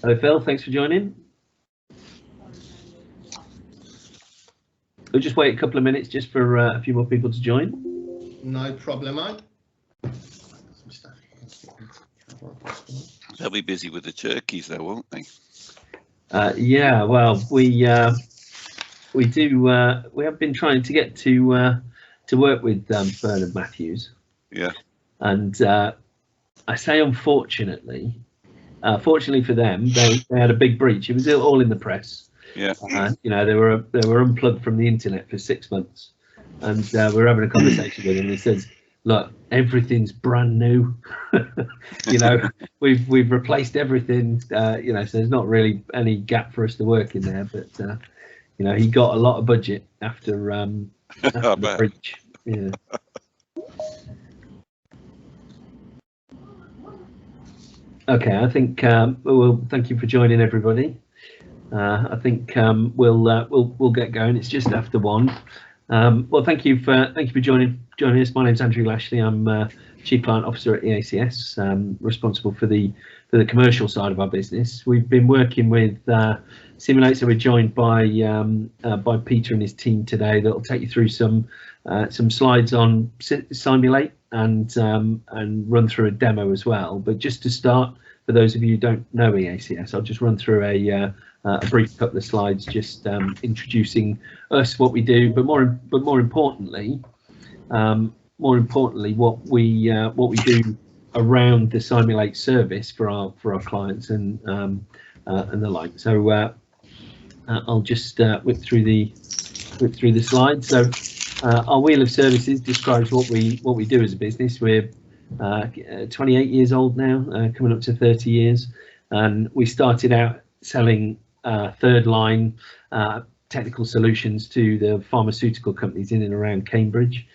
Hello, Phil. Thanks for joining. We'll just wait a couple of minutes just for a few more people to join. No problemo. They'll be busy with the turkeys, though, won't they? Yeah. Well, we have been trying to get to work with Bernard Matthews. Yeah. And I say unfortunately. Fortunately for them, they had a big breach. It was all in the press. Yeah. You know, they were unplugged from the internet for 6 months, and we were having a conversation with him. And he says, "Look, everything's brand new. You know, we've replaced everything. You know, so there's not really any gap for us to work in there. But you know, he got a lot of budget after the breach. Yeah." Okay, I think well, thank you for joining, everybody. I think we'll get going. It's just after 1. Well, thank you for joining us. My name's Andrew Lashley. I'm Chief Client Officer at EACS, responsible for the commercial side of our business. We've been working with Cymulate, so we're joined by Peter and his team today. That'll take you through some slides on Cymulate and run through a demo as well. But just to start, for those of you who don't know EACS, I'll just run through a brief couple of slides, just introducing us, what we do, but more importantly, what we do around the Cymulate service for our clients and the like. So I'll just whip through the slides. So our wheel of services describes what we do as a business. We're 28 years old now, coming up to 30 years, and we started out selling third line technical solutions to the pharmaceutical companies in and around Cambridge.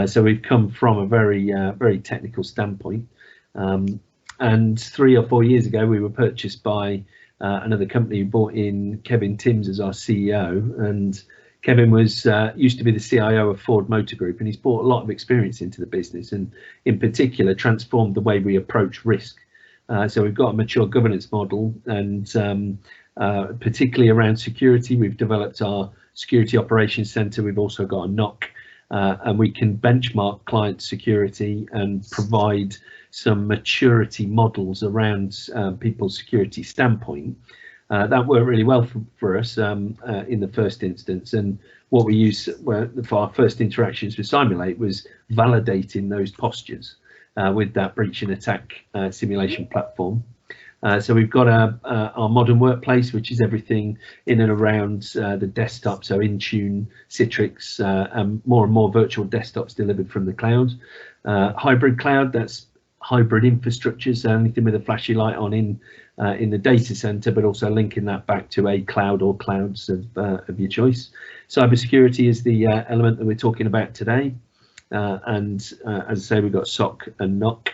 So we've come from a very technical standpoint. And 3 or 4 years ago, we were purchased by another company who brought in Kevin Timms as our CEO. And Kevin was used to be the CIO of Ford Motor Group, and he's brought a lot of experience into the business, and in particular transformed the way we approach risk. So we've got a mature governance model, and particularly around security, we've developed our security operations center. We've also got a NOC, and we can benchmark client security and provide some maturity models around people's security standpoint. That worked really well for us in the first instance, and what we used for our first interactions with Cymulate was validating those postures with that breach and attack simulation platform. So we've got our modern workplace, which is everything in and around the desktop, so Intune, Citrix, and more virtual desktops delivered from the cloud. Hybrid cloud, that's hybrid infrastructure, so anything with a flashy light on in the data center, but also linking that back to a cloud or clouds of your choice. Cybersecurity is the element that we're talking about today, and as I say, we've got SOC and NOC.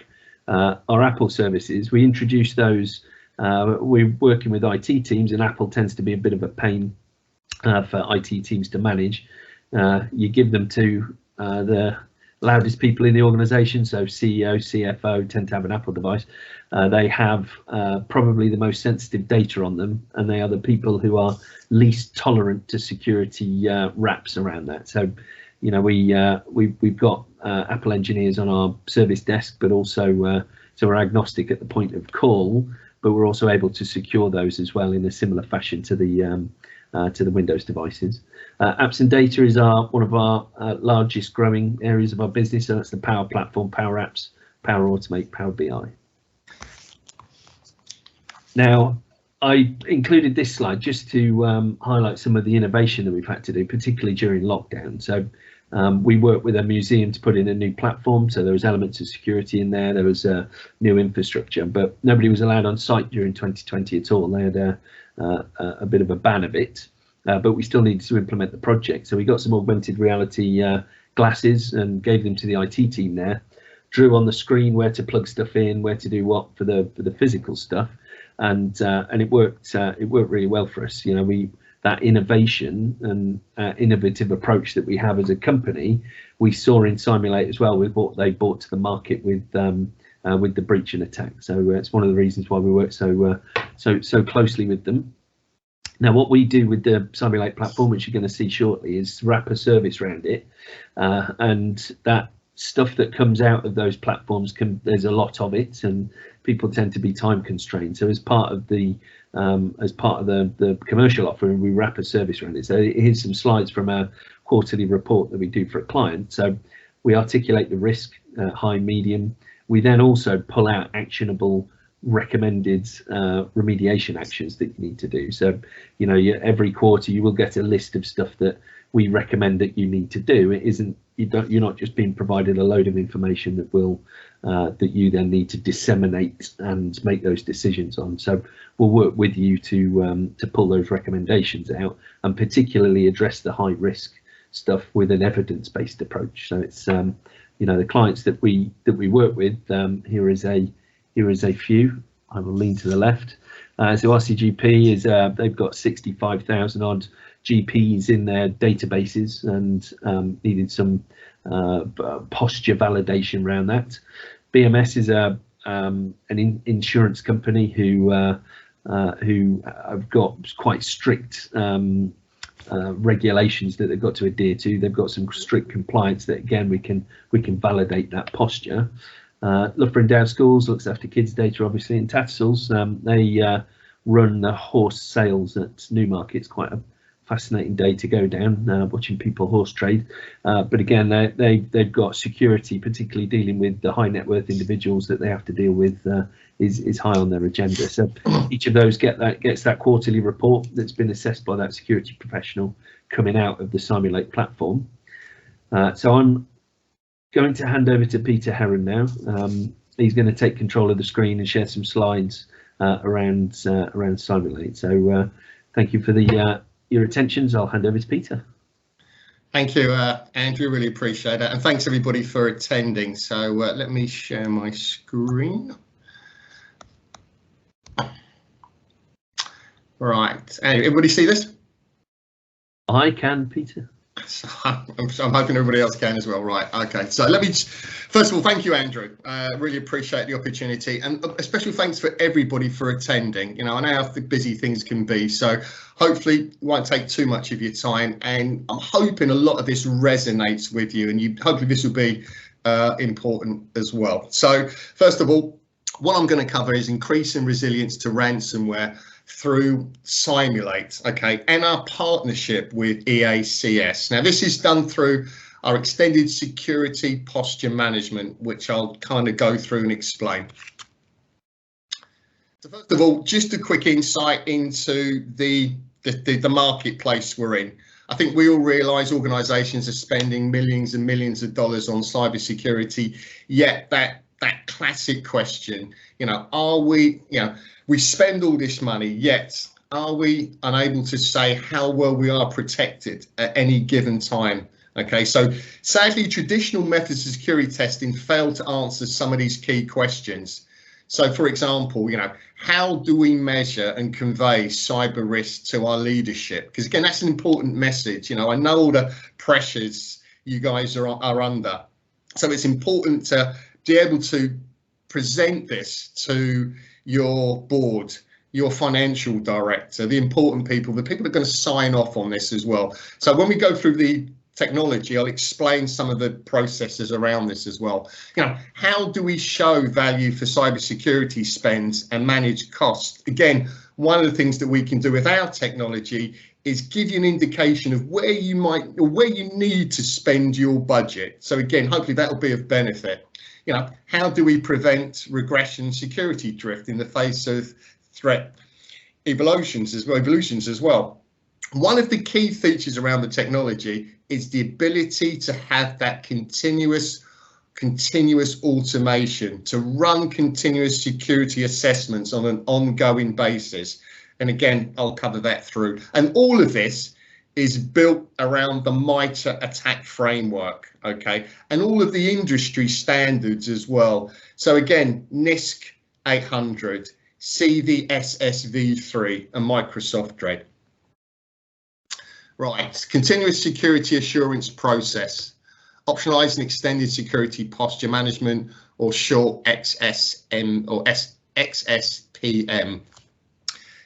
Our Apple services, we introduced those. We're working with IT teams, and Apple tends to be a bit of a pain for IT teams to manage. You give them to the loudest people in the organization, so CEO, CFO tend to have an Apple device. They have probably the most sensitive data on them, and they are the people who are least tolerant to security wraps around that. So, you know, we've got Apple engineers on our service desk, but also so we're agnostic at the point of call, but we're also able to secure those as well in a similar fashion to the Windows devices. Apps and data is one of our largest growing areas of our business. So that's the Power Platform, Power Apps, Power Automate, Power BI. Now, I included this slide just to highlight some of the innovation that we've had to do, particularly during lockdown. So we worked with a museum to put in a new platform, so there was elements of security in there. There was new infrastructure, but nobody was allowed on site during 2020 at all. They had a bit of a ban of it, but we still needed to implement the project. So we got some augmented reality glasses and gave them to the IT team there. Drew on the screen where to plug stuff in, where to do what for the physical stuff, and it worked really well for us. You know, that innovation and innovative approach that we have as a company, we saw in Cymulate as well with what they brought to the market with with the breach and attack. So it's one of the reasons why we work so closely with them. Now, what we do with the Cymulate platform, which you're going to see shortly, is wrap a service around it, and that stuff that comes out of those platforms there's a lot of it, and people tend to be time constrained. So as part of the commercial offering, we wrap a service around it. So here's some slides from our quarterly report that we do for a client. So we articulate the risk, high, medium. We then also pull out actionable recommended remediation actions that you need to do. So, you know, every quarter you will get a list of stuff that we recommend that you need to do. It isn't, you're not just being provided a load of information that will that you then need to disseminate and make those decisions on. So we'll work with you to pull those recommendations out, and particularly address the high risk stuff with an evidence-based approach. So it's you know, the clients that we work with, here is a few. I will lean to the left. So RCGP is they've got 65,000 odd GPs in their databases, and needed some posture validation around that. BMS is an insurance company who have got quite strict regulations that they've got to adhere to. They've got some strict compliance that, again, we can validate that posture. Loughborough and Down Schools looks after kids data, obviously, and Tattersalls, they run the horse sales at Newmarket. It's quite a fascinating day to go down, watching people horse trade. But again, they've got security, particularly dealing with the high net worth individuals that they have to deal with, is high on their agenda. So each of those gets that quarterly report that's been assessed by that security professional coming out of the Cymulate platform. So I'm going to hand over to Peter Heron now. He's going to take control of the screen and share some slides around Cymulate. So thank you for your attentions. I'll hand over to Peter. Thank you, Andrew, really appreciate it. And thanks everybody for attending. So let me share my screen. Right, everybody see this? I can, Peter. So I'm hoping everybody else can as well. Right, okay, so let me first of all thank you, Andrew. Really appreciate the opportunity, and a special thanks for everybody for attending. You know, I know how busy things can be, so hopefully it won't take too much of your time, and I'm hoping a lot of this resonates with you, and hopefully this will be important as well. So first of all, what I'm going to cover is increasing resilience to ransomware through Cymulate, okay, and our partnership with EACS. Now, this is done through our extended security posture management, which I'll kind of go through and explain. So first of all, just a quick insight into the marketplace we're in. I think we all realise organisations are spending millions and millions of dollars on cybersecurity, yet that classic question, you know, are we, you know, we spend all this money, yet are we unable to say how well we are protected at any given time? Okay, so sadly, traditional methods of security testing fail to answer some of these key questions. So, for example, you know, how do we measure and convey cyber risk to our leadership? Because again, that's an important message. You know, I know all the pressures you guys are under, so it's important to be able to present this to your board, your financial director, the important people, the people that are going to sign off on this as well. So when we go through the technology, I'll explain some of the processes around this as well. You know, how do we show value for cybersecurity spends and manage costs? Again, one of the things that we can do with our technology is give you an indication of where you might or where you need to spend your budget. So again, hopefully that will be of benefit. You know, how do we prevent regression security drift in the face of threat evolutions as well? One of the key features around the technology is the ability to have that continuous automation, to run continuous security assessments on an ongoing basis. And again, I'll cover that through. And all of this is built around the MITRE attack framework, okay, and all of the industry standards as well. So again, NIST 800, CVSSV3, and Microsoft Dread. Right, continuous security assurance process. optionalizing extended security posture management, or short XSM or XSPM.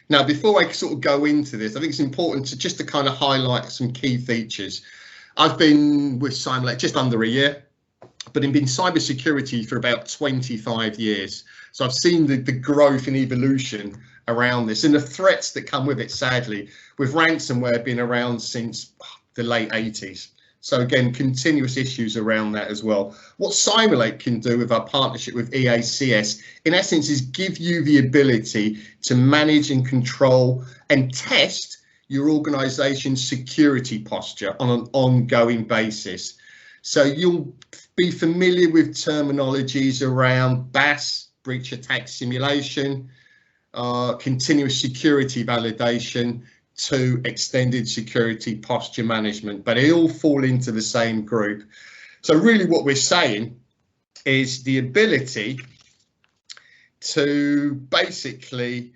Now, before I sort of go into this, I think it's important to kind of highlight some key features. I've been with Cymulate just under a year, but I've been cybersecurity for about 25 years. So I've seen the growth and evolution around this and the threats that come with it, sadly, with ransomware being around since the late 80s. So again, continuous issues around that as well. What Cymulate can do with our partnership with EACS, in essence, is give you the ability to manage and control and test your organization's security posture on an ongoing basis. So you'll be familiar with terminologies around BAS, breach attack simulation, continuous security validation, to extended security posture management, but they all fall into the same group. So really what we're saying is the ability to basically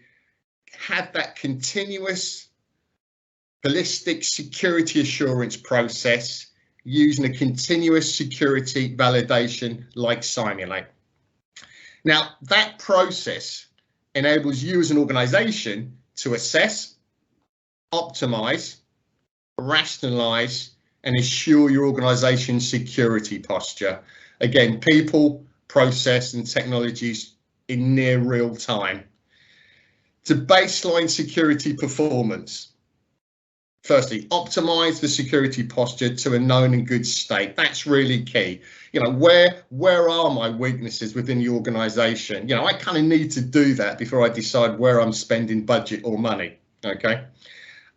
have that continuous holistic security assurance process using a continuous security validation like Cymulate. Now, that process enables you as an organization to assess, optimize, rationalize, and assure your organization's security posture. Again, people, process, and technologies in near real time. To baseline security performance. Firstly, optimize the security posture to a known and good state. That's really key. You know, where are my weaknesses within the organization? You know, I kind of need to do that before I decide where I'm spending budget or money. Okay.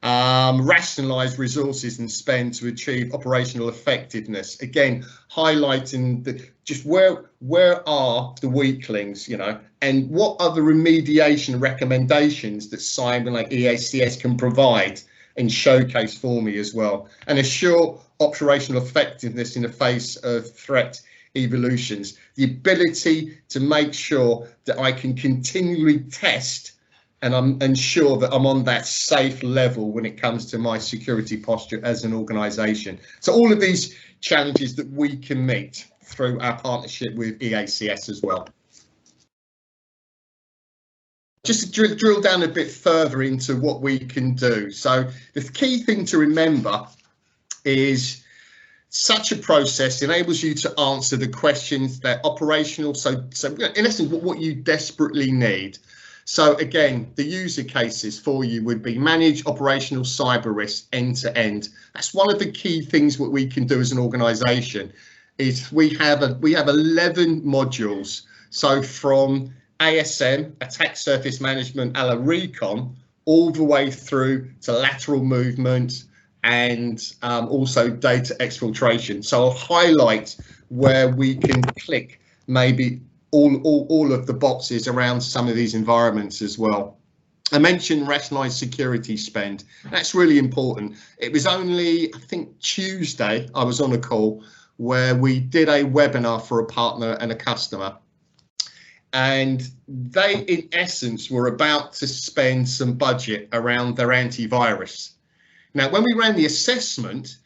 Rationalize resources and spend to achieve operational effectiveness. Again, highlighting just where are the weaklings, you know, and what are the remediation recommendations that Cymulate EACS can provide and showcase for me as well, and assure operational effectiveness in the face of threat evolutions. The ability to make sure that I can continually test and I'm ensure that I'm on that safe level when it comes to my security posture as an organization. So all of these challenges that we can meet through our partnership with EACS as well. Just to drill down a bit further into what we can do. So the key thing to remember is such a process enables you to answer the questions that are operational. So in essence, what you desperately need. So again, the user cases for you would be manage operational cyber risk end to end. That's one of the key things what we can do as an organization is we have 11 modules. So from ASM, attack surface management, a la recon, all the way through to lateral movement and also data exfiltration. So I'll highlight where we can click maybe all of the boxes around some of these environments as well. I mentioned rationalized security spend. That's really important. It was only, I think, Tuesday, I was on a call where we did a webinar for a partner and a customer. And they, in essence, were about to spend some budget around their antivirus. Now, when we ran the assessment,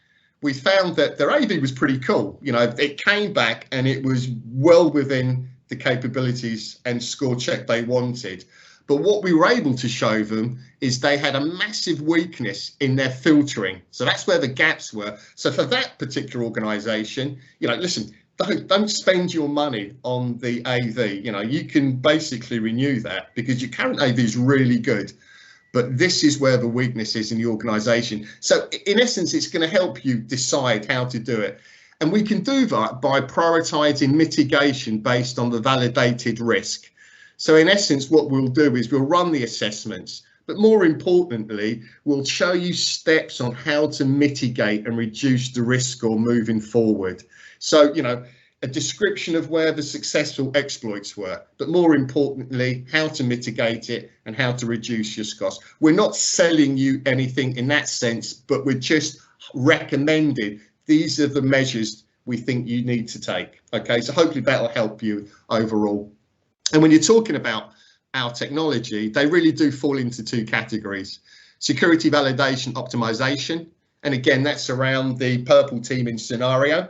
we found that their AV was pretty cool. You know, it came back and it was well within the capabilities and score check they wanted. But what we were able to show them is they had a massive weakness in their filtering. So that's where the gaps were. So for that particular organization, you know, listen, don't spend your money on the AV. You know, you can basically renew that because your current AV is really good. But this is where the weakness is in the organization. So in essence, it's going to help you decide how to do it. And we can do that by prioritizing mitigation based on the validated risk. So in essence, what we'll do is we'll run the assessments, but more importantly, we'll show you steps on how to mitigate and reduce the risk score moving forward. So, you know, a description of where the successful exploits were, but more importantly, how to mitigate it and how to reduce your costs. We're not selling you anything in that sense, but we're just recommending these are the measures we think you need to take. Okay, so hopefully that'll help you overall. And when you're talking about our technology, they really do fall into two categories: security validation optimization. And again, that's around the purple teaming scenario.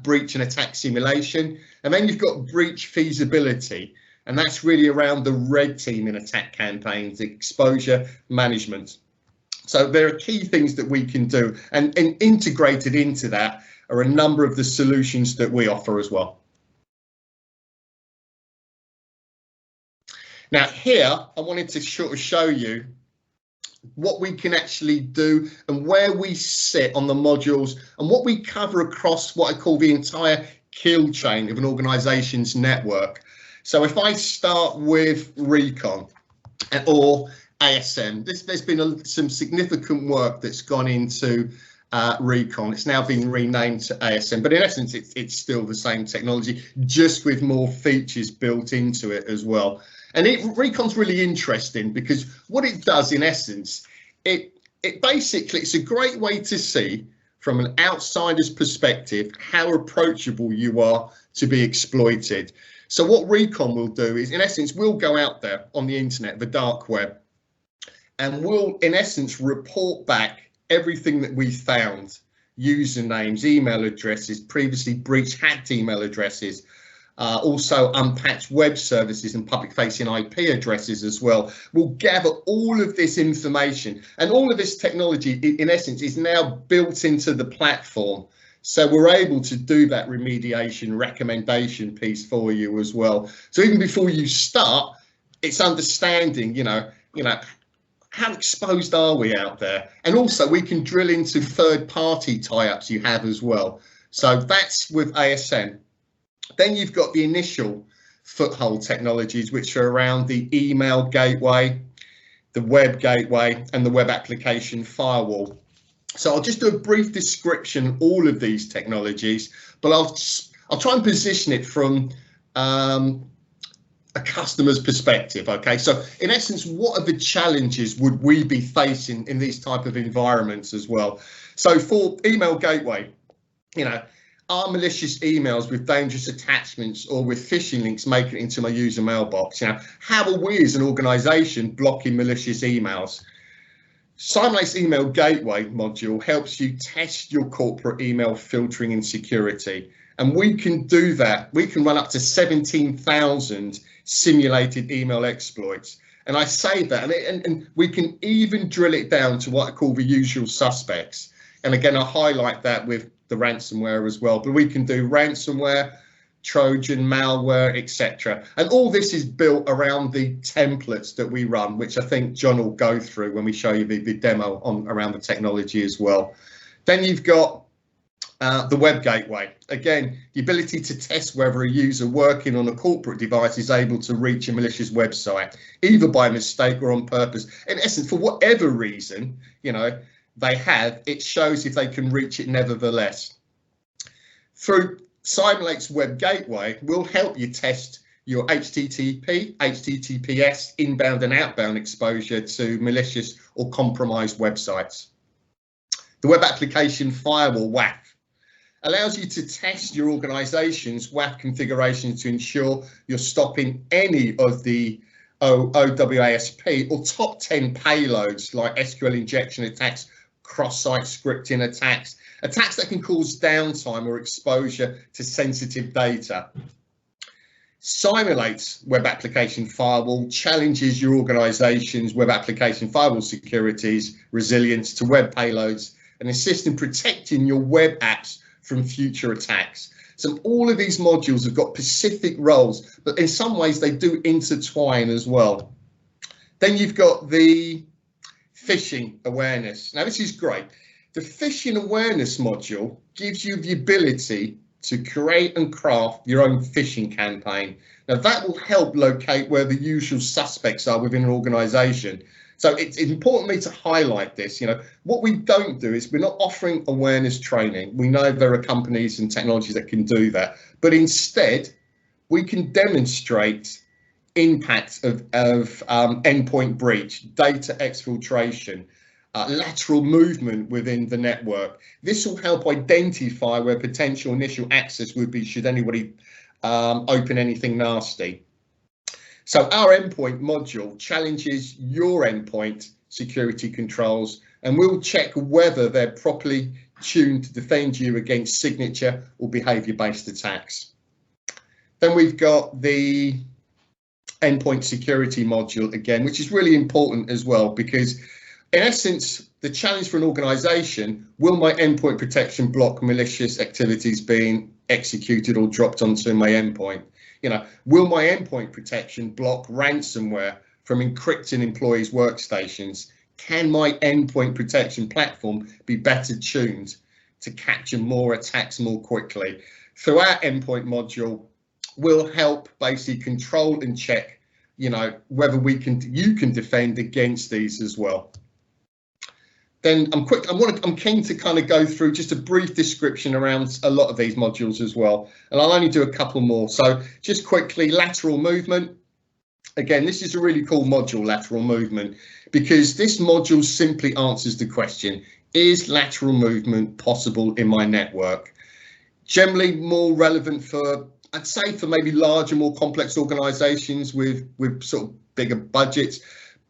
breach and attack simulation, and then you've got breach feasibility, and that's really around the red teaming attack campaigns, exposure management. So there are key things that we can do, and integrated into that are a number of the solutions that we offer as well. Now here, I wanted to sort of show you what we can actually do and where we sit on the modules and what we cover across what I call the entire kill chain of an organisation's network. So if I start with Recon or ASM, there's been some significant work that's gone into Recon. It's now been renamed to ASM, but in essence it's still the same technology, just with more features built into it as well. And Recon's really interesting because what it does in essence, it basically, it's a great way to see from an outsider's perspective how approachable you are to be exploited. So what Recon will do is, in essence, we'll go out there on the internet, the dark web, and we'll in essence report back everything that we found: usernames, email addresses, previously breached hacked email addresses, also unpatched web services and public facing IP addresses as well. We'll gather all of this information, and all of this technology in essence is now built into the platform. So we're able to do that remediation recommendation piece for you as well. So even before you start, it's understanding, you know, how exposed are we out there? And also we can drill into third-party tie-ups you have as well. So that's with ASM. Then you've got the initial foothold technologies, which are around the email gateway, the web gateway, and the web application firewall. So I'll just do a brief description of all of these technologies, but I'll try and position it from a customer's perspective. Okay, so in essence, what are the challenges would we be facing in these type of environments as well? So for email gateway, you know, are malicious emails with dangerous attachments or with phishing links making it into my user mailbox? You know, how are we as an organisation blocking malicious emails? Cymulate's email gateway module helps you test your corporate email filtering and security, and we can do that. We can run up to 17,000 simulated email exploits, and I say that, and we can even drill it down to what I call the usual suspects. And again, I highlight that with the ransomware as well, but we can do ransomware, Trojan, malware, etc. And all this is built around the templates that we run, which I think John will go through when we show you the demo on around the technology as well. Then you've got the web gateway. Again, the ability to test whether a user working on a corporate device is able to reach a malicious website, either by mistake or on purpose. In essence, for whatever reason, you know, they have, it shows if they can reach it nevertheless. Through Cymulate's web gateway, will help you test your HTTP, HTTPS, inbound and outbound exposure to malicious or compromised websites. The web application firewall, WAF, allows you to test your organization's WAF configurations to ensure you're stopping any of the OWASP or top 10 payloads like SQL injection attacks, cross-site scripting attacks, attacks that can cause downtime or exposure to sensitive data. Cymulate's web application firewall challenges your organization's web application firewall securities, resilience to web payloads, and assists in protecting your web apps from future attacks. So all of these modules have got specific roles, but in some ways they do intertwine as well. Then you've got the phishing awareness. Now this is great. The phishing awareness module gives you the ability to create and craft your own phishing campaign. Now that will help locate where the usual suspects are within an organization. So it's important for me to highlight this. You know, what we don't do is we're not offering awareness training. We know there are companies and technologies that can do that, but instead we can demonstrate impacts of endpoint breach, data exfiltration, lateral movement within the network. This will help identify where potential initial access would be should anybody open anything nasty. So our endpoint module challenges your endpoint security controls, and we'll check whether they're properly tuned to defend you against signature or behavior-based attacks. Then we've got the endpoint security module again, which is really important as well, because in essence, the challenge for an organization, will my endpoint protection block malicious activities being executed or dropped onto my endpoint? You know, will my endpoint protection block ransomware from encrypting employees' workstations? Can my endpoint protection platform be better tuned to capture more attacks more quickly? So our endpoint module will help basically control and check, you know, whether you can defend against these as well. Then I'm keen to kind of go through just a brief description around a lot of these modules as well, and I'll only do a couple more. So just quickly, lateral movement. Again, this is a really cool module, lateral movement, because this module simply answers the question, is lateral movement possible in my network? Generally more relevant for, I'd say, for maybe larger, more complex organizations with sort of bigger budgets.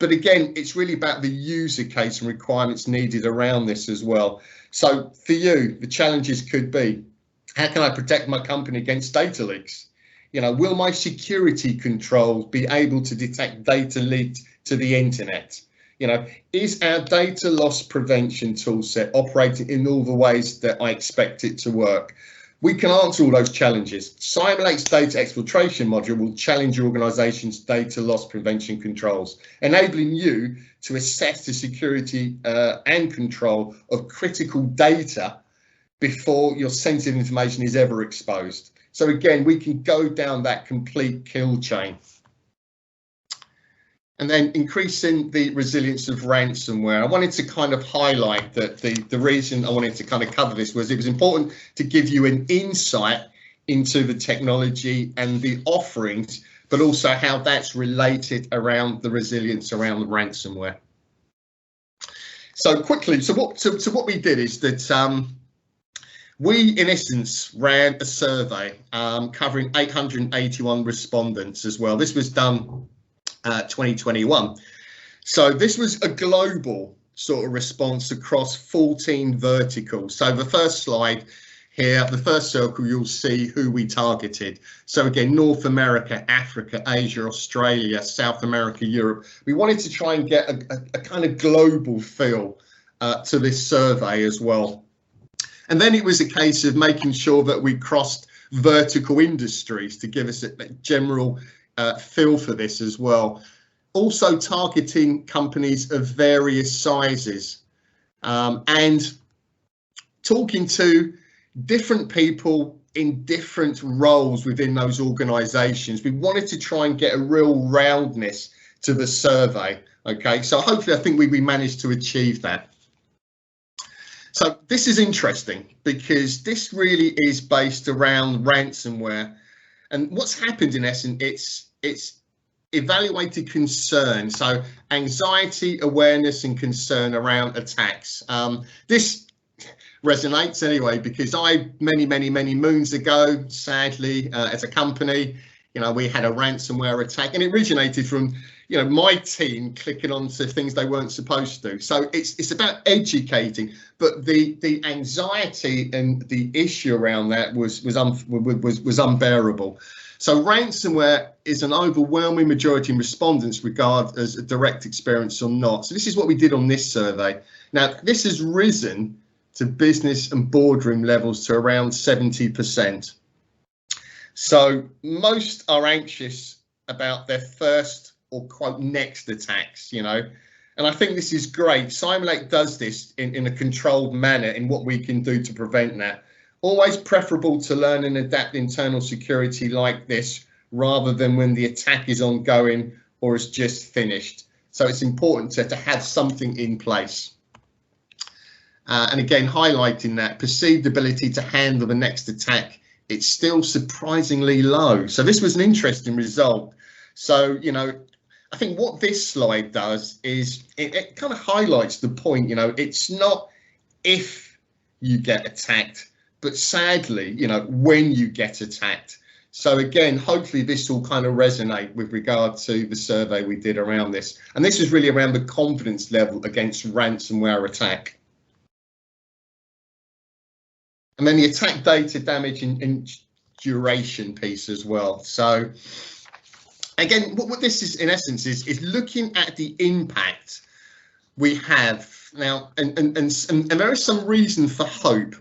But again, it's really about the user case and requirements needed around this as well. So for you, the challenges could be, how can I protect my company against data leaks? You know, will my security controls be able to detect data leaked to the internet? You know, is our data loss prevention toolset operating in all the ways that I expect it to work? We can answer all those challenges. Cymulate's data exfiltration module will challenge your organization's data loss prevention controls, enabling you to assess the security and control of critical data before your sensitive information is ever exposed. So again, we can go down that complete kill chain. And then increasing the resilience of ransomware. I wanted to kind of highlight that the reason I wanted to kind of cover this was it was important to give you an insight into the technology and the offerings, but also how that's related around the resilience around the ransomware. So quickly, so what we did is that we, in essence, ran a survey covering 881 respondents as well. This was done 2021. So this was a global sort of response across 14 verticals. So the first slide here, the first circle, you'll see who we targeted. So again, North America, Africa, Asia, Australia, South America, Europe. We wanted to try and get a kind of global feel to this survey as well. And then it was a case of making sure that we crossed vertical industries to give us a general feel for this as well. Also targeting companies of various sizes and talking to different people in different roles within those organizations. We wanted to try and get a real roundness to the survey. Okay, so hopefully I think we managed to achieve that. So this is interesting because this really is based around ransomware, and what's happened in essence, it's evaluated concern, so anxiety, awareness and concern around attacks. This resonates anyway, because many moons ago, sadly, as a company, you know, we had a ransomware attack, and it originated from, you know, my team clicking onto things they weren't supposed to. So it's about educating, but the anxiety and the issue around that was unbearable. So ransomware is an overwhelming majority of respondents regard as a direct experience or not. So this is what we did on this survey. Now, this has risen to business and boardroom levels to around 70%. So most are anxious about their first or quote next attacks, you know, and I think this is great. Cymulate does this in a controlled manner in what we can do to prevent that. Always preferable to learn and adapt internal security like this rather than when the attack is ongoing or is just finished. So it's important to have something in place. And again, highlighting that perceived ability to handle the next attack, it's still surprisingly low. So this was an interesting result. So, you know, I think what this slide does is it kind of highlights the point, you know, it's not if you get attacked, but sadly, you know, when you get attacked. So again, hopefully this will kind of resonate with regard to the survey we did around this. And this is really around the confidence level against ransomware attack. And then the attack data damage and duration piece as well. So again, what this is in essence is looking at the impact we have now, and there is some reason for hope.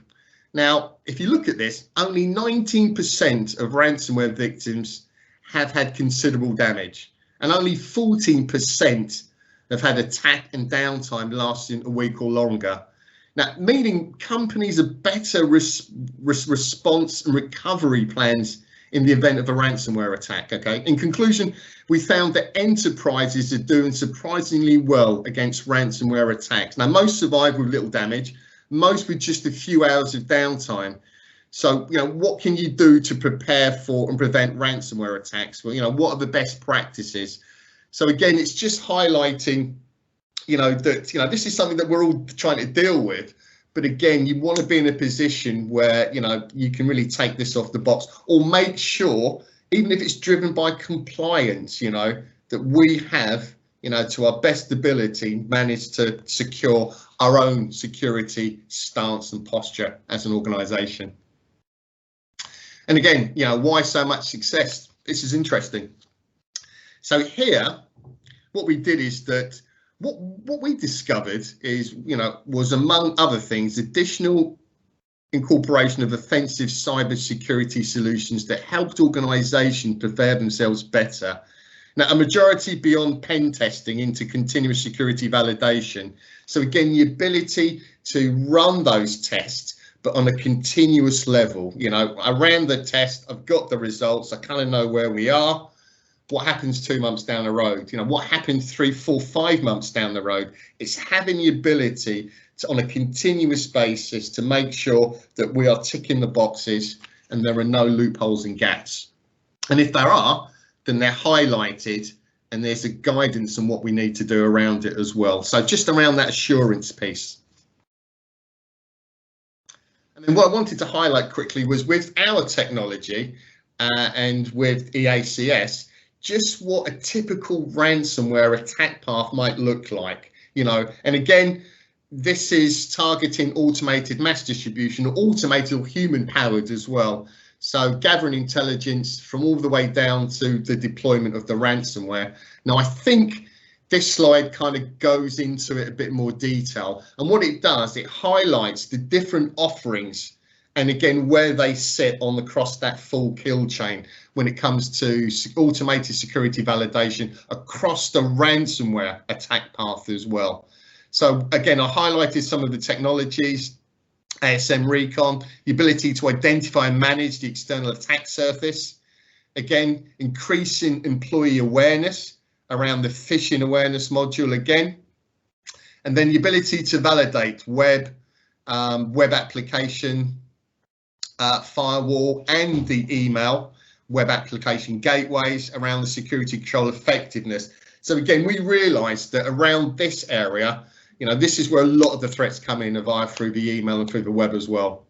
Now, if you look at this, only 19% of ransomware victims have had considerable damage, and only 14% have had attack and downtime lasting a week or longer. Now, meaning companies are better response and recovery plans in the event of a ransomware attack. Okay. In conclusion, we found that enterprises are doing surprisingly well against ransomware attacks. Now, most survive with little damage, most with just a few hours of downtime. So, what can you do to prepare for and prevent ransomware attacks? Well, what are the best practices? So again, it's just highlighting, that, this is something that we're all trying to deal with. But again, you want to be in a position where, you can really take this off the box, or make sure, even if it's driven by compliance, that we have, to our best ability, managed to secure our own security stance and posture as an organization. And again, why so much success? This is interesting. So here, what we did is that what we discovered is, was among other things, additional incorporation of offensive cybersecurity solutions that helped organizations prepare themselves better. Now, a majority beyond pen testing into continuous security validation. So again, the ability to run those tests, but on a continuous level. I ran the test, I've got the results, I kind of know where we are. What happens 2 months down the road? What happens 3, 4, 5 months down the road? It's having the ability to, on a continuous basis, to make sure that we are ticking the boxes and there are no loopholes and gaps. And if there are, then they're highlighted and there's a guidance on what we need to do around it as well. So just around that assurance piece. And then what I wanted to highlight quickly was with our technology and with EACS, just what a typical ransomware attack path might look like, and again, this is targeting automated mass distribution, or automated or human powered as well. So gathering intelligence from all the way down to the deployment of the ransomware. Now, I think this slide kind of goes into it a bit more detail, and what it does, it highlights the different offerings and again where they sit on across that full kill chain when it comes to automated security validation across the ransomware attack path as well. So again, I highlighted some of the technologies, ASM Recon, the ability to identify and manage the external attack surface, again increasing employee awareness around the phishing awareness module again, and then the ability to validate web application firewall and the email web application gateways around the security control effectiveness. So again, we realized that around this area, this is where a lot of the threats come in via through the email and through the web as well.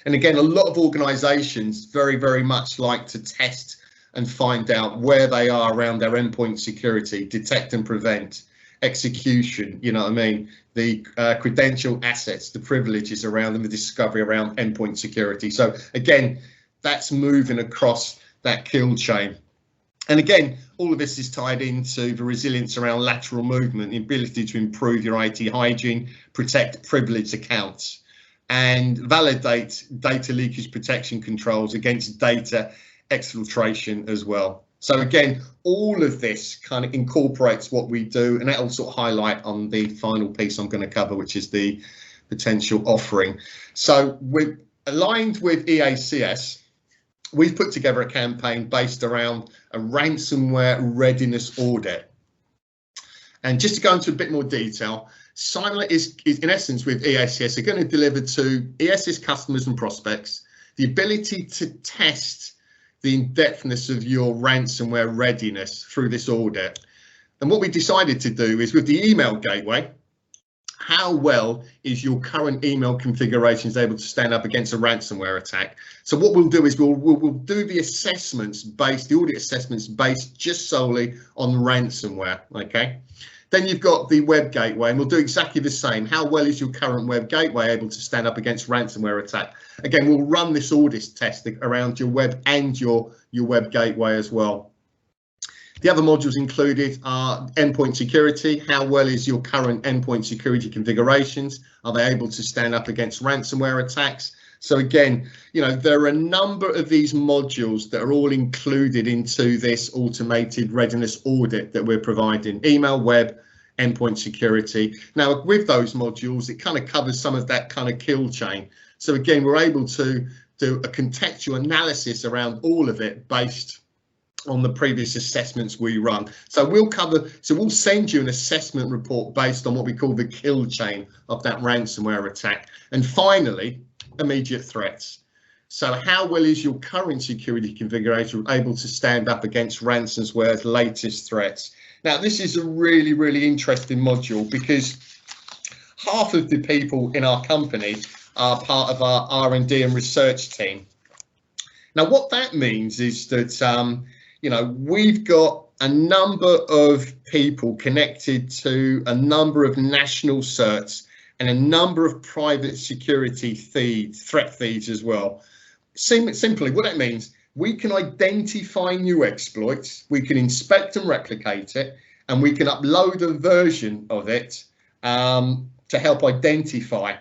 And again, a lot of organizations very, very much like to test and find out where they are around their endpoint security, detect and prevent, execution, the credential assets, the privileges around them, the discovery around endpoint security. So again, that's moving across that kill chain. And again, all of this is tied into the resilience around lateral movement, the ability to improve your IT hygiene, protect privileged accounts, and validate data leakage protection controls against data exfiltration as well. So again, all of this kind of incorporates what we do, and that will sort of highlight on the final piece I'm going to cover, which is the potential offering. So we're aligned with EACS. We've put together a campaign based around a ransomware readiness audit. And just to go into a bit more detail, Cymulate is in essence with EACS are going to deliver to EACS customers and prospects the ability to test the in-depthness of your ransomware readiness through this audit. And what we decided to do is with the email gateway, how well is your current email configurations able to stand up against a ransomware attack? So what we'll do is we'll do the assessments based, the audit assessments based just solely on ransomware, okay? Then you've got the web gateway, and we'll do exactly the same. How well is your current web gateway able to stand up against ransomware attack? Again, we'll run this audit test around your web and your web gateway as well. The other modules included are endpoint security. How well is your current endpoint security configurations? Are they able to stand up against ransomware attacks? So again, you know, there are a number of these modules that are all included into this automated readiness audit that we're providing: email, web, endpoint security. Now, with those modules, it kind of covers some of that kind of kill chain. So again, we're able to do a contextual analysis around all of it based on the previous assessments we run. So we'll send you an assessment report based on what we call the kill chain of that ransomware attack. And finally, immediate threats. So how well is your current security configuration able to stand up against ransomware's latest threats? Now, this is a really, really interesting module because half of the people in our company are part of our R&D and research team. Now, what that means is that, you know, we've got a number of people connected to a number of national certs and a number of private security threat feeds as well. Simply, what that means, we can identify new exploits, we can inspect and replicate it, and we can upload a version of it to help identify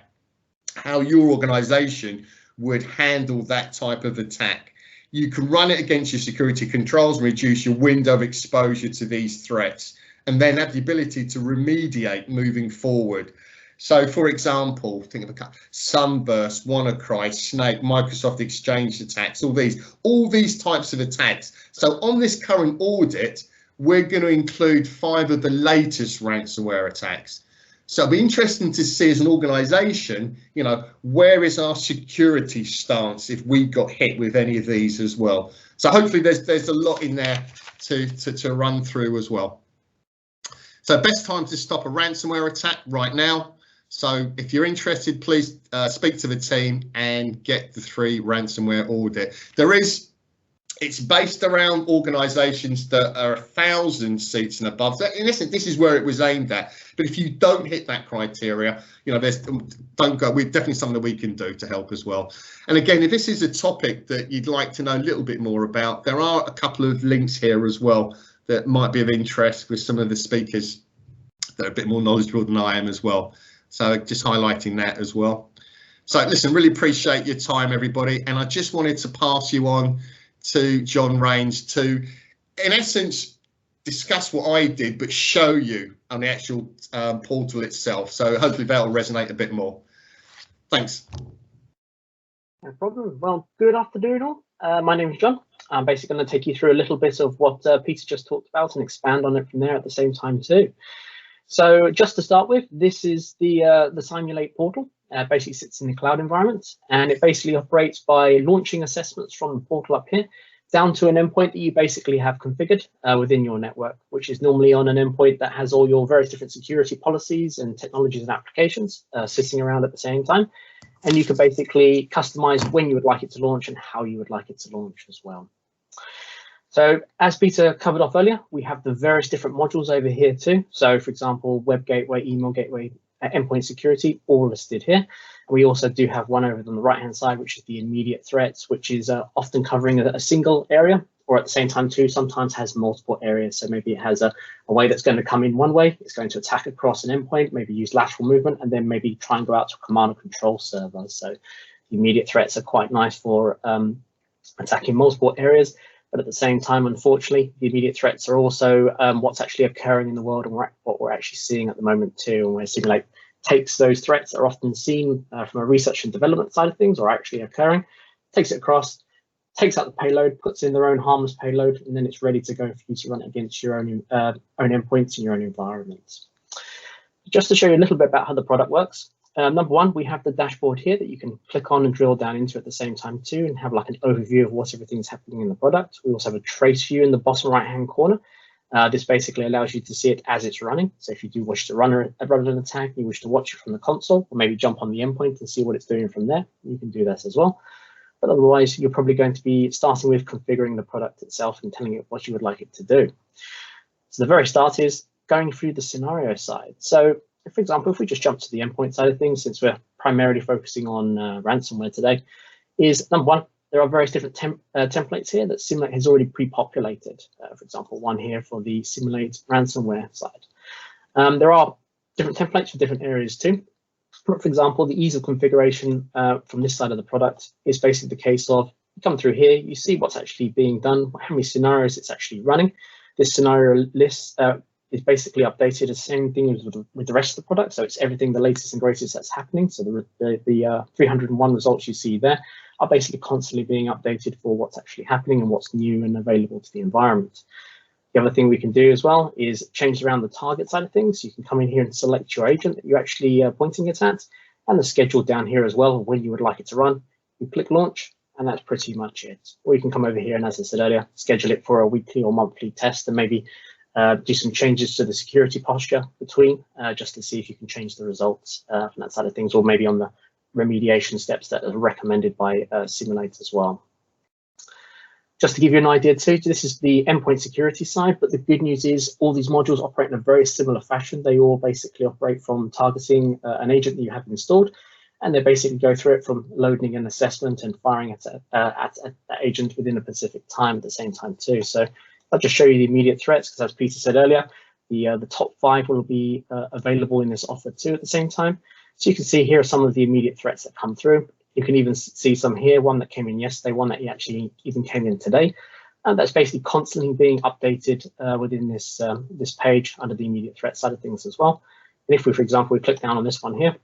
how your organization would handle that type of attack. You can run it against your security controls and reduce your window of exposure to these threats, and then have the ability to remediate moving forward. So, for example, think of a couple: Sunburst, WannaCry, Snake, Microsoft Exchange attacks, all these types of attacks. So on this current audit, we're going to include 5 of the latest ransomware attacks. So it'll be interesting to see as an organization, you know, where is our security stance if we got hit with any of these as well. So hopefully there's a lot in there to run through as well. So best time to stop a ransomware attack right now. So if you're interested, please speak to the team and get the 3 ransomware audit. It's based around organisations that are 1,000 seats and above. So in essence, this is where it was aimed at. But if you don't hit that criteria, you know, don't go. We're definitely something that we can do to help as well. And again, if this is a topic that you'd like to know a little bit more about, there are a couple of links here as well that might be of interest with some of the speakers that are a bit more knowledgeable than I am as well. So just highlighting that as well. So listen, really appreciate your time, everybody. And I just wanted to pass you on to John Rains to, in essence, discuss what I did, but show you on the actual portal itself. So hopefully that will resonate a bit more. Thanks. No problem. Well, good afternoon all. My name is John. I'm basically going to take you through a little bit of what Peter just talked about and expand on it from there at the same time too. So just to start with, this is the Cymulate portal. Basically sits in the cloud environment, and it basically operates by launching assessments from the portal up here down to an endpoint that you basically have configured within your network, which is normally on an endpoint that has all your various different security policies and technologies and applications sitting around at the same time. And you can basically customize when you would like it to launch and how you would like it to launch as well. So as Peter covered off earlier, we have the various different modules over here too. So for example, web gateway, email gateway, endpoint security, all listed here. And we also do have one over on the right hand side, which is the immediate threats, which is often covering a single area, or at the same time too, sometimes has multiple areas. So maybe it has a way that's going to come in one way, it's going to attack across an endpoint, maybe use lateral movement, and then maybe try and go out to a command and control server. So the immediate threats are quite nice for attacking multiple areas. But at the same time, unfortunately, the immediate threats are also what's actually occurring in the world and what we're actually seeing at the moment too. And where Cymulate takes those threats that are often seen from a research and development side of things or actually occurring, takes it across, takes out the payload, puts in their own harmless payload, and then it's ready to go for you to run it against your own endpoints in your own environment. Just to show you a little bit about how the product works. Number one, we have the dashboard here that you can click on and drill down into at the same time too, and have like an overview of what everything's happening in the product. We also have a trace view in the bottom right hand corner. This basically allows you to see it as it's running. So if you do wish to run an attack, you wish to watch it from the console, or maybe jump on the endpoint and see what it's doing from there, you can do that as well. But otherwise, you're probably going to be starting with configuring the product itself and telling it what you would like it to do. So the very start is going through the scenario side. So, for example, if we just jump to the endpoint side of things, since we're primarily focusing on ransomware today, is number one, there are various different templates here that Cymulate has already pre-populated. For example, one here for the Cymulate ransomware side. There are different templates for different areas too. For example, the ease of configuration from this side of the product is basically the case of you come through here, you see what's actually being done, how many scenarios it's actually running. This scenario list is basically updated the same thing as with the rest of the product. So it's everything, the latest and greatest that's happening. So the 301 results you see there are basically constantly being updated for what's actually happening and what's new and available to the environment. The other thing we can do as well is change around the target side of things. You can come in here and select your agent that you're actually pointing it at, and the schedule down here as well, when you would like it to run. You click launch, and that's pretty much it. Or you can come over here and, as I said earlier, schedule it for a weekly or monthly test, and maybe do some changes to the security posture between, just to see if you can change the results from that side of things, or maybe on the remediation steps that are recommended by Cymulate as well. Just to give you an idea too, this is the endpoint security side, but the good news is all these modules operate in a very similar fashion. They all basically operate from targeting an agent that you have installed, and they basically go through it from loading an assessment and firing at that agent within a specific time at the same time too. So I'll just show you the immediate threats, because as Peter said earlier, the top 5 will be available in this offer too at the same time. So you can see here are some of the immediate threats that come through. You can even see some here, one that came in yesterday, one that actually even came in today. And that's basically constantly being updated within this, this page under the immediate threat side of things as well. And if we, for example, we click down on this one here,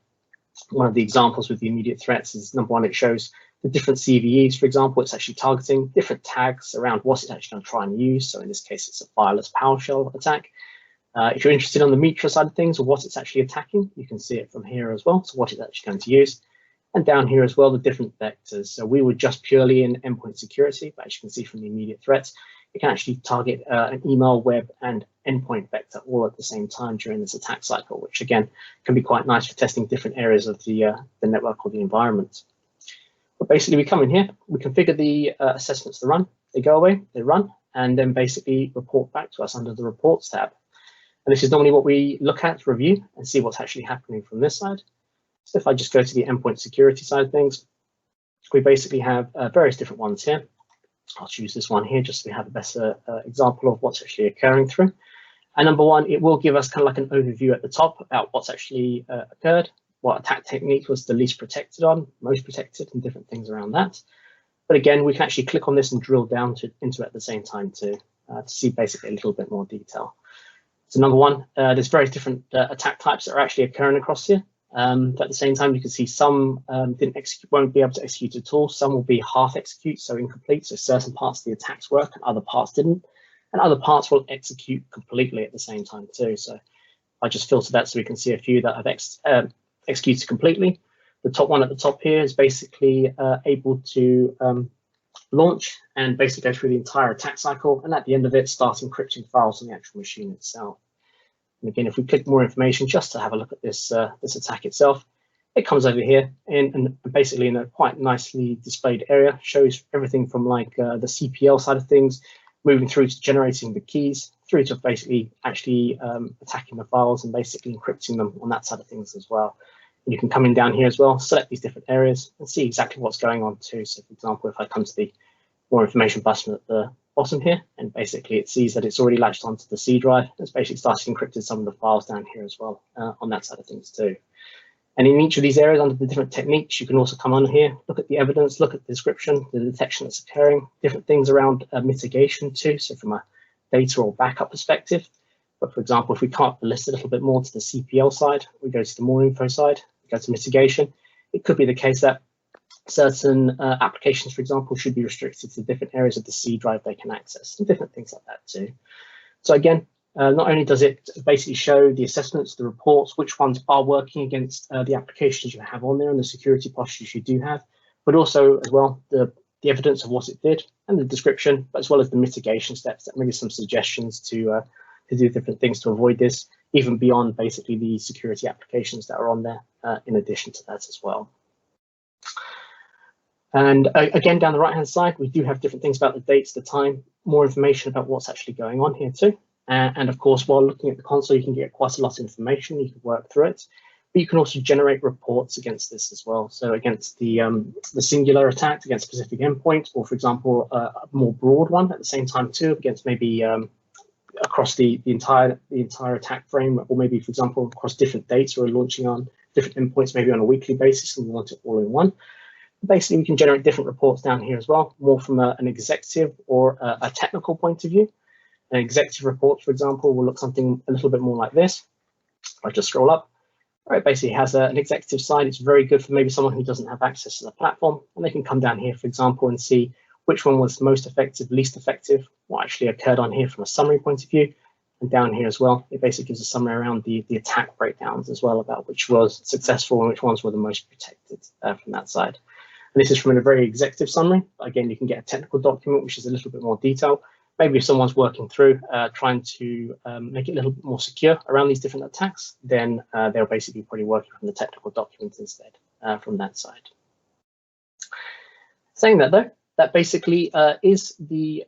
one of the examples with the immediate threats is number one, it shows the different CVEs, for example, it's actually targeting different tags around what it's actually going to try and use. So in this case, it's a fireless PowerShell attack. If you're interested on the Mitra side of things or what it's actually attacking, you can see it from here as well. So what it's actually going to use. And down here as well, the different vectors. So we were just purely in endpoint security, but as you can see from the immediate threats, it can actually target an email, web, and endpoint vector all at the same time during this attack cycle, which again can be quite nice for testing different areas of the network or the environment. But basically, we come in here, we configure the assessments to run, they go away, they run, and then basically report back to us under the reports tab. And this is normally what we look at, review, and see what's actually happening from this side. So if I just go to the endpoint security side of things, we basically have various different ones here. I'll choose this one here just so we have a better example of what's actually occurring through. And number one, it will give us kind of like an overview at the top about what's actually occurred, what attack technique was the least protected on, most protected, and different things around that. But again, we can actually click on this and drill down into it at the same time too, to see basically a little bit more detail. So number one, there's various different attack types that are actually occurring across here. But at the same time, you can see some won't be able to execute at all. Some will be half execute, so incomplete. So certain parts of the attacks work and other parts didn't. And other parts will execute completely at the same time too. So I just filter that so we can see a few that have executed completely. The top one at the top here is basically able to launch and basically go through the entire attack cycle. And at the end of it, start encrypting files on the actual machine itself. And again, if we click more information just to have a look at this this attack itself, it comes over here and basically in a quite nicely displayed area, shows everything from like the CPL side of things, moving through to generating the keys, through to basically actually attacking the files and basically encrypting them on that side of things as well. And you can come in down here as well, select these different areas and see exactly what's going on too. So for example, if I come to the more information button at the bottom here, and basically it sees that it's already latched onto the C drive. It's basically started encrypted some of the files down here as well on that side of things too. And in each of these areas under the different techniques, you can also come on here, look at the evidence, look at the description, the detection that's occurring, different things around mitigation too. So from a data or backup perspective. But for example, if we can't list a little bit more to the CPL side, we go to the more info side, we go to mitigation. It could be the case that certain applications, for example, should be restricted to different areas of the C drive they can access, and different things like that too. So again, not only does it basically show the assessments, the reports, which ones are working against the applications you have on there and the security postures you do have, but also as well the evidence of what it did and the description, as well as the mitigation steps, that maybe some suggestions to do different things to avoid this, even beyond basically the security applications that are on there in addition to that as well. And again, down the right-hand side, we do have different things about the dates, the time, more information about what's actually going on here too. And of course, while looking at the console, you can get quite a lot of information. You can work through it, but you can also generate reports against this as well. So against the singular attack, against specific endpoint, or for example, a more broad one at the same time too, against maybe across the entire attack frame, or maybe for example across different dates, or launching on different endpoints, maybe on a weekly basis, and we want it all in one. Basically, we can generate different reports down here as well, more from an executive or a technical point of view. An executive report, for example, will look something a little bit more like this. If I just scroll up, it basically has an executive side. It's very good for maybe someone who doesn't have access to the platform, and they can come down here, for example, and see which one was most effective, least effective, what actually occurred on here from a summary point of view. And down here as well, it basically gives a summary around the attack breakdowns as well, about which was successful and which ones were the most protected from that side. And this is from a very executive summary. Again, you can get a technical document, which is a little bit more detailed. Maybe if someone's working through trying to make it a little bit more secure around these different attacks, then they'll basically probably working from the technical document instead from that side. Saying that though, that basically is the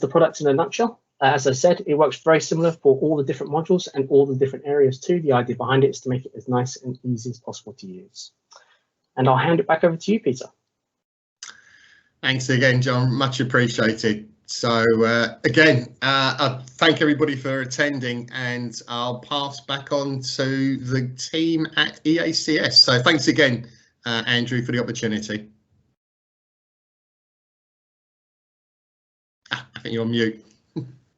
product in a nutshell. As I said, it works very similar for all the different modules and all the different areas too. The idea behind it is to make it as nice and easy as possible to use. And I'll hand it back over to you, Peter. Thanks again, John. Much appreciated. So again, I thank everybody for attending, and I'll pass back on to the team at EACS. So thanks again, Andrew, for the opportunity. I think you're on mute.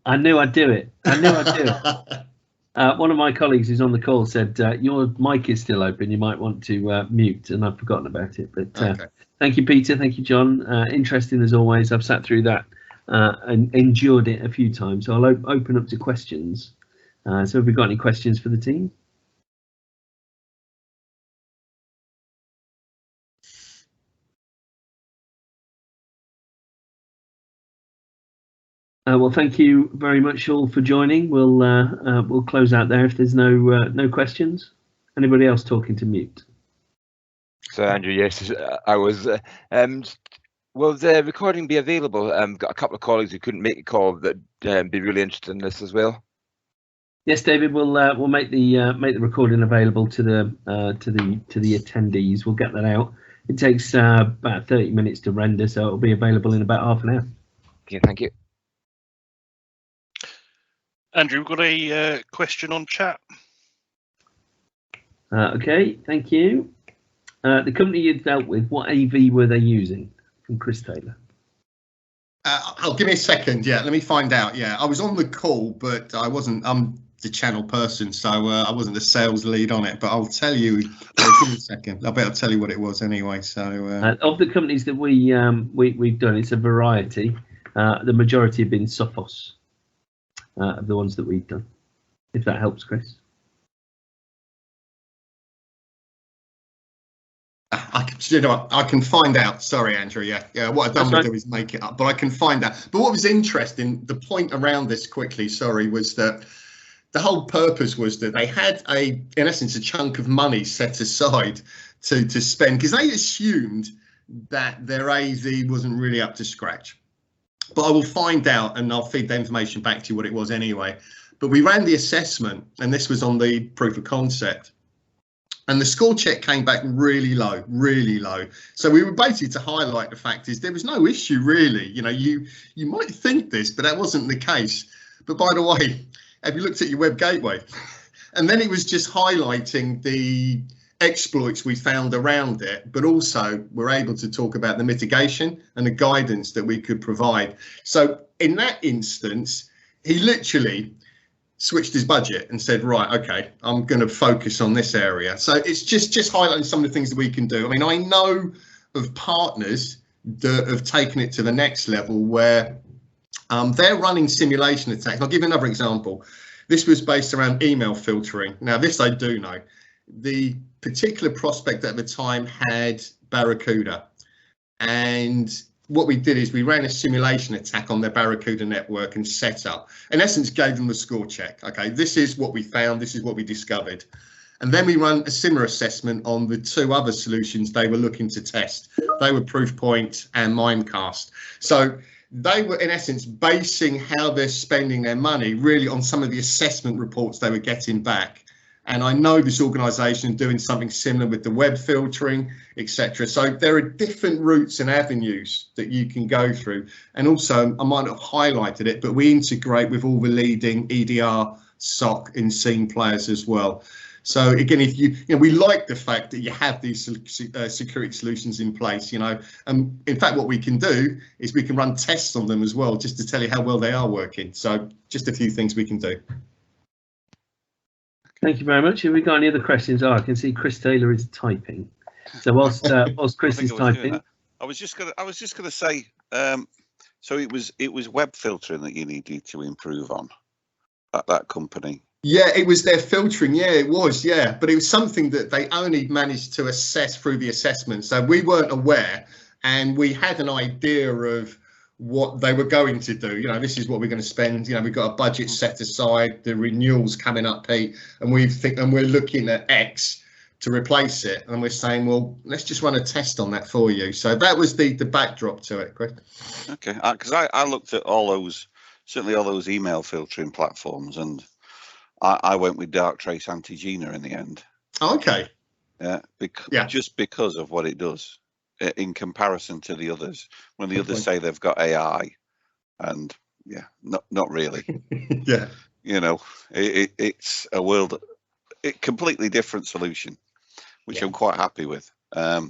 I knew I'd do it. I knew I'd do it. One of my colleagues who's on the call said, your mic is still open, you might want to mute, and I've forgotten about it. But okay. Thank you, Peter. Thank you, John. Interesting as always. I've sat through that and endured it a few times. So I'll open up to questions. So have we got any questions for the team? Well, thank you very much all for joining. We'll close out there if there's no questions. Anybody else talking to mute? So Andrew, yes, I was. Will the recording be available? Got a couple of colleagues who couldn't make a call that be really interested in this as well. Yes, David, we'll make the recording available to the attendees. We'll get that out. It takes about 30 minutes to render, so it'll be available in about half an hour. Okay, thank you. Andrew, we've got a question on chat. Okay, thank you. The company you dealt with, what AV were they using? From Chris Taylor. Give me a second. Yeah, let me find out. Yeah, I was on the call, but I wasn't. I'm the channel person, so I wasn't the sales lead on it. But I'll tell you. Give me a second. I better tell you what it was anyway. So of the companies that we've done, it's a variety. The majority have been Sophos. Of the ones that we've done, if that helps, Chris. I can find out. Sorry, Andrew. Yeah. What I don't want to do is make it up, but I can find out. But what was interesting, the point around this quickly, sorry, was that the whole purpose was that they had in essence, a chunk of money set aside to spend, because they assumed that their AV wasn't really up to scratch. But I will find out, and I'll feed the information back to you what it was anyway. But we ran the assessment, and this was on the proof of concept. And the score check came back really low, really low. So we were basically to highlight the fact is there was no issue really. You know, you might think this, but that wasn't the case. But by the way, have you looked at your web gateway? And then it was just highlighting the exploits we found around it, but also we're able to talk about the mitigation and the guidance that we could provide. So in that instance, he literally switched his budget and said, right, okay, I'm going to focus on this area. So it's just highlighting some of the things that we can do. I mean, I know of partners that have taken it to the next level where they're running simulation attacks. And I'll give you another example. This was based around email filtering. Now, this I do know. The particular prospect at the time had Barracuda, and what we did is we ran a simulation attack on their Barracuda network and setup. In essence, gave them the score check. Okay, this is what we found, this is what we discovered. And then we run a similar assessment on the two other solutions they were looking to test. They were Proofpoint and Mimecast. So they were in essence basing how they're spending their money really on some of the assessment reports they were getting back. And I know this organisation doing something similar with the web filtering, etc. So there are different routes and avenues that you can go through. And also, I might not have highlighted it, but we integrate with all the leading EDR, SOC, and SIEM players as well. So again, if we like the fact that you have these security solutions in place, and in fact, what we can do is we can run tests on them as well, just to tell you how well they are working. So just a few things we can do. Thank you very much. Have we got any other questions? Oh, I can see Chris Taylor is typing. So whilst Chris is typing, I was just gonna say, so it was web filtering that you needed to improve on at that company. Yeah, it was their filtering. Yeah, it was. Yeah, but it was something that they only managed to assess through the assessment. So we weren't aware, and we had an idea of what they were going to do. This is what we're going to spend. We've got a budget set aside. The renewals coming up, Pete, and we're looking at X to replace it, and we're saying, well, let's just run a test on that for you. So that was the backdrop to it, Chris. Okay, because I looked at certainly all those email filtering platforms, and I went with Darktrace Anti-Gina in the end. Oh, okay. Yeah, just because of what it does in comparison to the others. When the others say they've got AI, and yeah, not really. Yeah. It's a completely different solution, which I'm quite happy with. But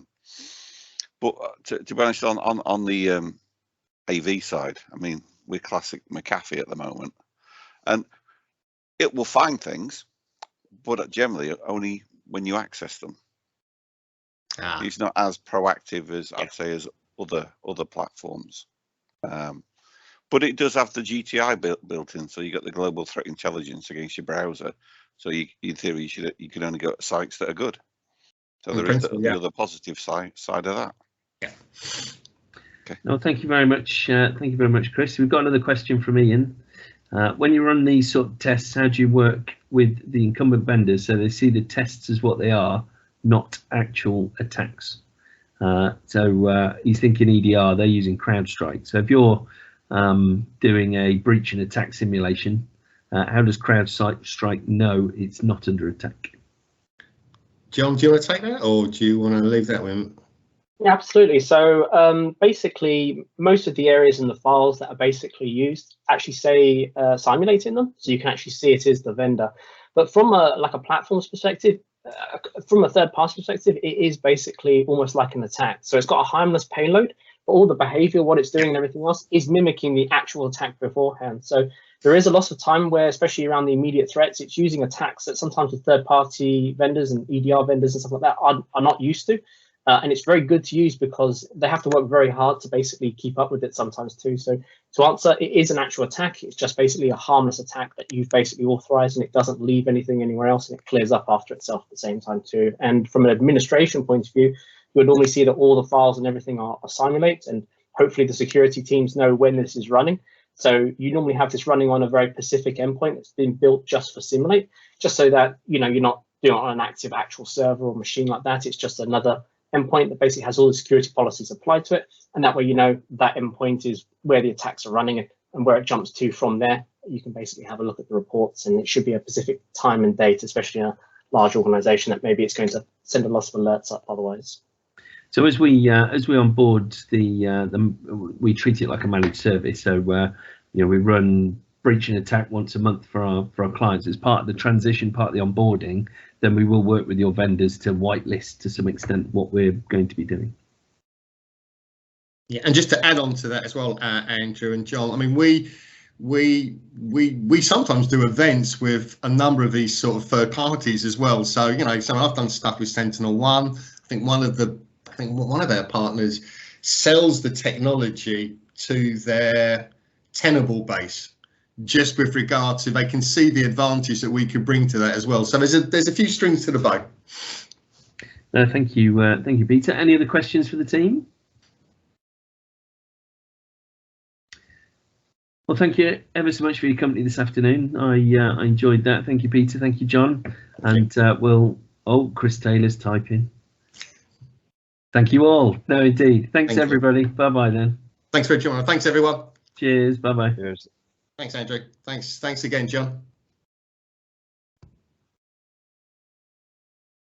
to be honest, on the AV side, I mean, we're classic McAfee at the moment, and it will find things, but generally only when you access them. It's not as proactive as I'd say as other platforms, but it does have the GTI built in, so you got the global threat intelligence against your browser. So in theory, you can only go to sites that are good. So there is the other positive side of that. Yeah. Okay. No, thank you very much. Thank you very much, Chris. We've got another question from Ian. When you run these sort of tests, how do you work with the incumbent vendors so they see the tests as what they are, not actual attacks? So he's thinking EDR, they're using CrowdStrike. So if you're doing a breach and attack simulation, how does CrowdStrike know it's not under attack? John, do you want to take that, or do you want to leave that one? Yeah, absolutely. So basically, most of the areas in the files that are basically used actually say Cymulate in them, so you can actually see it is the vendor. But from a platform's perspective, from a third-party perspective, it is basically almost like an attack. So it's got a harmless payload, but all the behavior, what it's doing and everything else is mimicking the actual attack beforehand. So there is a lot of time where, especially around the immediate threats, it's using attacks that sometimes the third-party vendors and EDR vendors and stuff like that are not used to. And it's very good to use because they have to work very hard to basically keep up with it sometimes too. So to answer, it is an actual attack. It's just basically a harmless attack that you've basically authorized, and it doesn't leave anything anywhere else, and it clears up after itself at the same time too. And from an administration point of view, you would normally see that all the files and everything are Cymulate, and hopefully the security teams know when this is running. So you normally have this running on a very specific endpoint that's been built just for Cymulate, just so that you're not doing it on an active actual server or machine like that. It's just another endpoint that basically has all the security policies applied to it, and that way that endpoint is where the attacks are running, and where it jumps to from there. You can basically have a look at the reports, and it should be a specific time and date, especially in a large organization that maybe it's going to send a lot of alerts up otherwise. So as we onboard we treat it like a managed service. So we run breach and attack once a month for our clients as part of the transition, part of the onboarding. Then we will work with your vendors to whitelist to some extent what we're going to be doing. Yeah, and just to add on to that as well, Andrew and John, I mean, we sometimes do events with a number of these sort of third parties as well. So so I've done stuff with SentinelOne. I think one of our partners sells the technology to their Tenable base, just with regard to they can see the advantage that we could bring to that as well. So there's a few strings to the bow. Thank you, Peter. Any other questions for the team? Well, thank you ever so much for your company this afternoon. I enjoyed that. Thank you, Peter. Thank you, John. And Chris Taylor's typing. Thank you all. No, indeed. Thanks, everybody. Bye-bye then. Thanks for joining. Thanks everyone. Cheers. Bye bye. Cheers. Thanks Andrew. Thanks again John.